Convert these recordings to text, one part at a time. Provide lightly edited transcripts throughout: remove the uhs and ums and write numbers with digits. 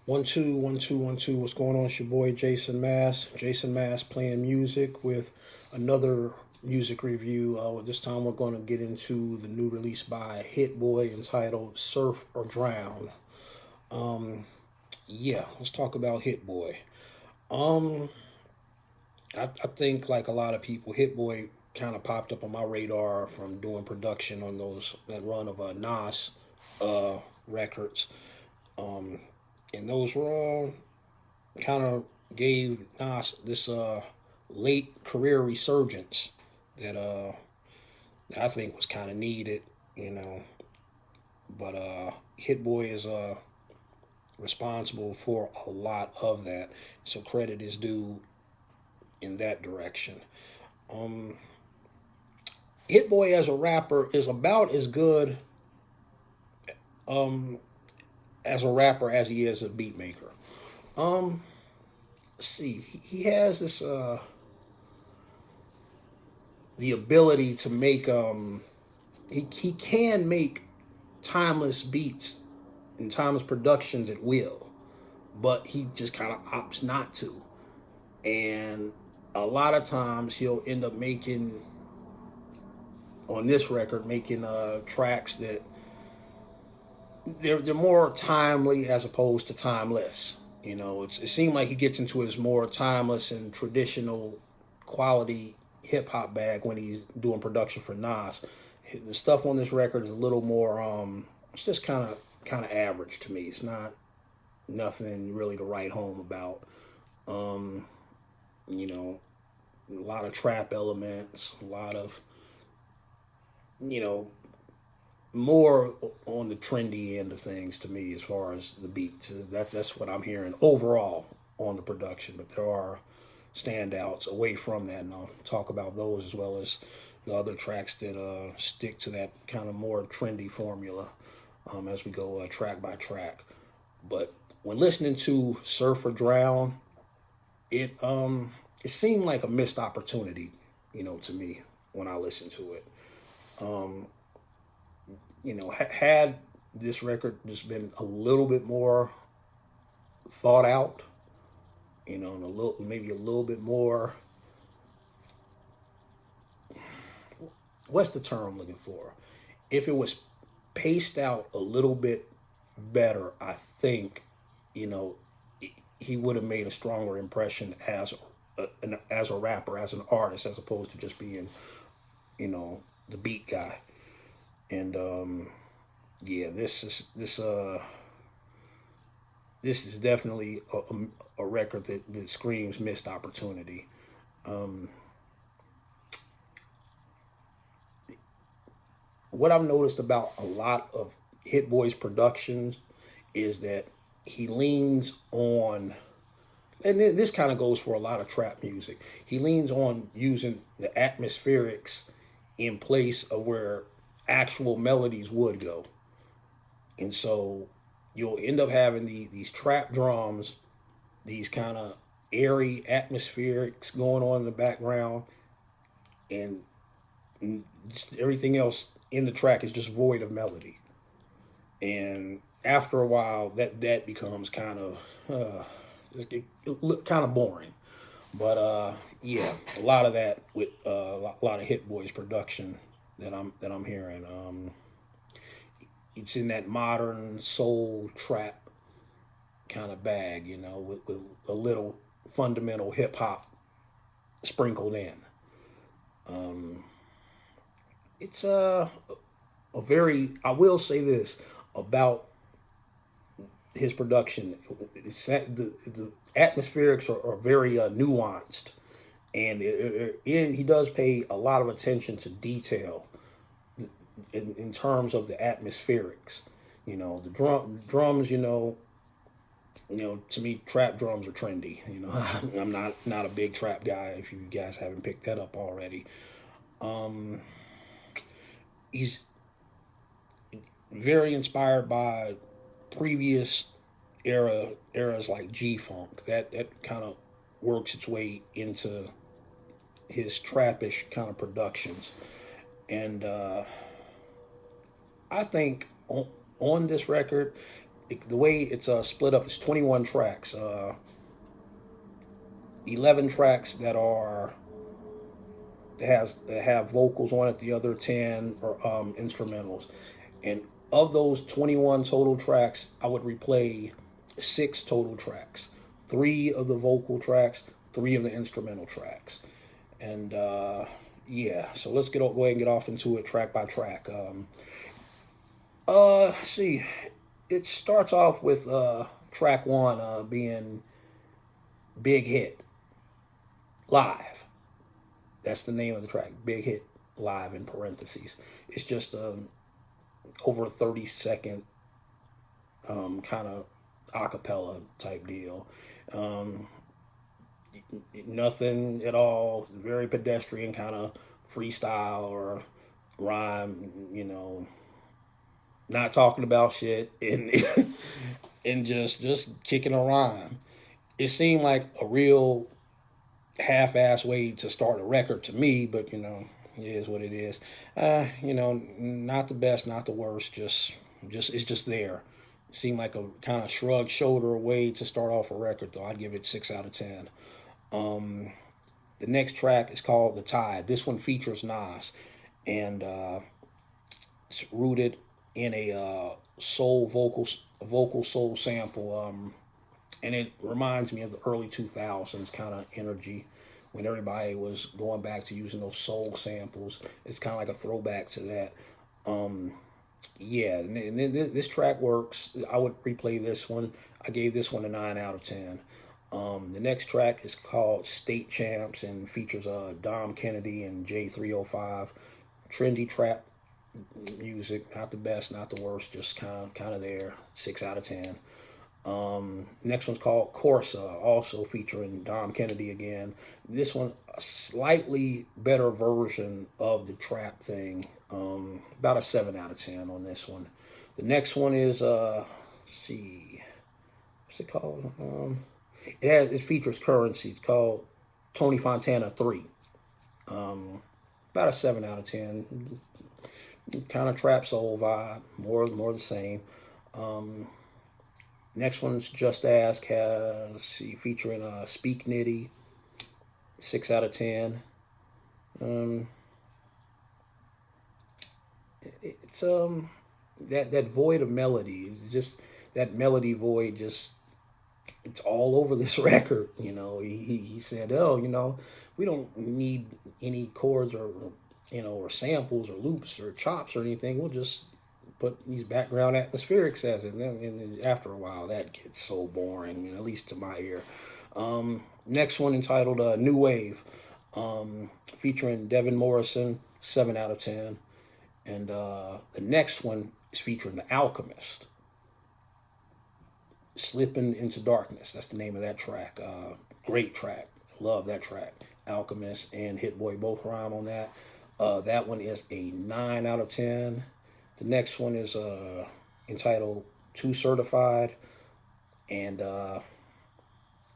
One two one two one two. What's going on? It's your boy Jason Mass. Jason Mass playing music with another music review. This time we're going to get into the new release by Hit Boy entitled "Surf or Drown." Yeah, let's talk about Hit Boy. Um, I think like a lot of people, Hit Boy kind of popped up on my radar from doing production on that run of Nas records, and those were all kind of gave Nas this late career resurgence that I think was kind of needed, you know. But Hit Boy is responsible for a lot of that, so credit is due in that direction. Um, Hit Boy as a rapper is about as good um, as a rapper as he is a beat maker. Um, let's see, he has this the ability to make he can make timeless beats and timeless productions at will, but he just kind of opts not to. And a lot of times he'll end up making on this record making tracks that they're more timely as opposed to timeless. You know, it seemed like he gets into his more timeless and traditional quality hip hop bag when he's doing production for Nas. The stuff on this record is a little more. It's just kind of average to me. It's not nothing really to write home about. Um, you know, a lot of trap elements, a lot of you know more on the trendy end of things to me as far as the beats. That's what I'm hearing overall on the production. But there are standouts away from that, and I'll talk about those as well as the other tracks that stick to that kind of more trendy formula as we go track by track. But when listening to Surf or Drown, it seemed like a missed opportunity, to me when I listened to it. Um, had this record just been a little bit more thought out, and a little maybe a little bit more. What's the term I'm looking for? If it was paced out a little bit better, I think, you know, he would have made a stronger impression as a rapper, as an artist, as opposed to just being, the beat guy. And yeah, this is definitely a record that screams missed opportunity. Um, what I've noticed about a lot of Hit Boy's productions is that he leans on, and this kind of goes for a lot of trap music. He leans on using the atmospherics in place of where actual melodies would go, and so you'll end up having these trap drums, these kind of airy atmospherics going on in the background, and just everything else in the track is just void of melody. And after a while, that becomes kind of kind of boring. But yeah, a lot of that with a lot of Hit Boys production that I'm hearing. It's in that modern soul trap kind of bag, with a little fundamental hip hop sprinkled in. Um, it's a very. I will say this about his production. The atmospherics are very nuanced, and he does pay a lot of attention to detail in terms of the atmospherics. The drums. To me, trap drums are trendy. I'm not a big trap guy. If you guys haven't picked that up already, um, he's very inspired by previous eras like G Funk. That kind of works its way into his trappish kind of productions, and I think on this record the way it's split up is 21 tracks. 11 tracks that have vocals on it. The other 10 are instrumentals. And of those 21 total tracks, I would replay 6 total tracks. 3 of the vocal tracks, 3 of the instrumental tracks. And yeah, so let's go ahead and get off into it track by track. See, it starts off with track 1 being Big Hit Live. That's the name of the track, Big Hit Live in parentheses. It's just over a 30-second kind of acapella type deal. Nothing at all, very pedestrian kind of freestyle or rhyme, not talking about shit and and just kicking a rhyme. It seemed like a real half-ass way to start a record to me, but it is what it is. Not the best, not the worst, just it's just there. It seemed like a kind of shrug shoulder way to start off a record, though. I'd give it 6 out of 10. The next track is called The Tide. This one features Nas, and it's rooted in a vocal soul sample. And it reminds me of the early 2000s kind of energy when everybody was going back to using those soul samples. It's kind of like a throwback to that. Yeah, and this track works. I would replay this one. I gave this one a 9 out of 10. The next track is called State Champs and features Dom Kennedy and J305. Trendy trap music, not the best, not the worst, just kind of there. 6 out of 10. Next one's called Corsa, also featuring Dom Kennedy again. This one, a slightly better version of the trap thing. About a 7 out of 10 on this one. The next one is, let's see, what's it called? It features Currency. It's called Tony Fontana 3. About a 7 out of 10. Kind of trap soul vibe, more the same. Next one's Just Ask, featuring Speak Nitty, 6 out of 10. It's that void of melody, just that melody void, just it's all over this record. He said, we don't need any chords or samples or loops or chops or anything. We'll just put these background atmospherics as it. And after a while, that gets so boring, at least to my ear. Next one entitled New Wave, featuring Devin Morrison, 7 out of 10. And the next one is featuring The Alchemist, Slipping Into Darkness. That's the name of that track. Great track. Love that track. Alchemist and Hit Boy both rhyme on that. That one is a 9 out of 10. The next one is entitled Too Certified. And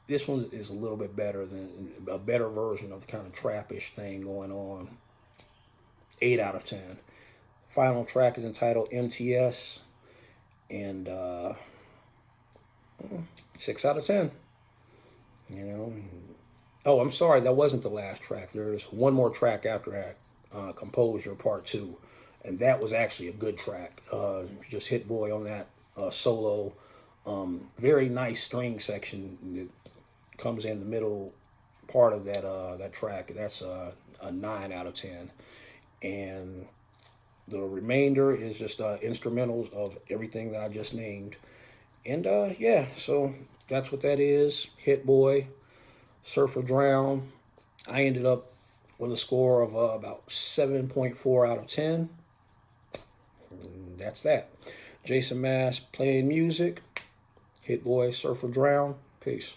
this one is a little bit better than a better version of the kind of trappish thing going on. 8 out of 10. Final track is entitled MTS. And 6 out of 10. Oh, I'm sorry, that wasn't the last track. There's one more track after that, Composure Part 2. And that was actually a good track. Just Hit Boy on that solo. Very nice string section that comes in the middle part of that track. That's a 9 out of 10. And the remainder is just instrumentals of everything that I just named. And yeah, so that's what that is. Hit Boy, Surf or Drown. I ended up with a score of about 7.4 out of 10. And that's that. Jason Mass playing music. Hit Boy, Surf or Drown. Peace.